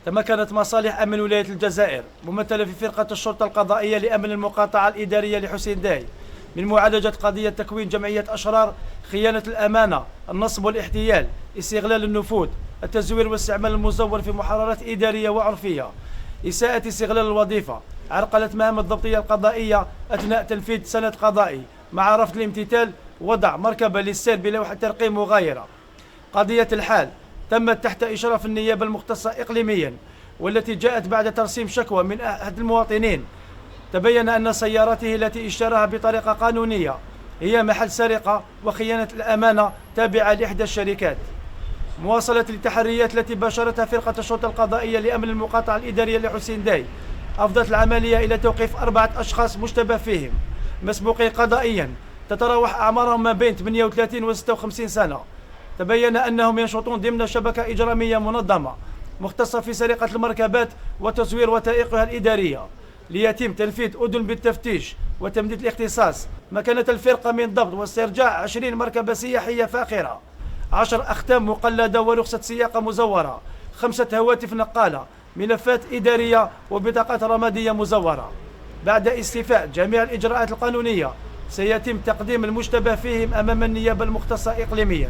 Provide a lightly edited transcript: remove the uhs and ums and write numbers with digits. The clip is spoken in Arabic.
تمكنت مصالح أمن ولاية الجزائر ممثلة في فرقة الشرطة القضائية لأمن المقاطعة الإدارية لحسين داي من معالجة قضية تكوين جمعية أشرار، خيانة الأمانة، النصب والاحتيال، استغلال النفوذ، التزوير واستعمال المزور في محررات إدارية وعرفية، إساءة استغلال الوظيفة، عرقلة مهام الضبطية القضائية أثناء تنفيذ سند قضائي مع رفض الامتثال، وضع مركبة للسير بلوحة ترقيم وغيرها. قضية الحال تمت تحت إشراف النيابة المختصة إقليميا، والتي جاءت بعد ترسيم شكوى من أحد المواطنين تبين أن سيارته التي اشتراها بطريقة قانونية هي محل سرقة وخيانة الأمانة تابعة لإحدى الشركات. مواصلة التحريات التي باشرتها فرقة الشرطة القضائية لأمن المقاطعة الإدارية لحسين داي أفضت العملية إلى توقيف 4 أشخاص مشتبه فيهم مسبوقين قضائيا تتراوح أعمارهم ما بين 38 و 56 سنة. تبين أنهم ينشطون ضمن شبكة إجرامية منظمة مختصة في سرقة المركبات وتزوير وثائقها الإدارية، ليتم تنفيذ أذن بالتفتيش وتمديد الاختصاص. مكنت الفرقة من ضبط واسترجاع 20 مركبة سياحية فاخرة، 10 أختام مقلدة ورخصة سياقة مزورة، 5 هواتف نقالة، ملفات إدارية وبطاقات رمادية مزورة. بعد استيفاء جميع الإجراءات القانونية سيتم تقديم المشتبه فيهم أمام النيابة المختصة إقليميا.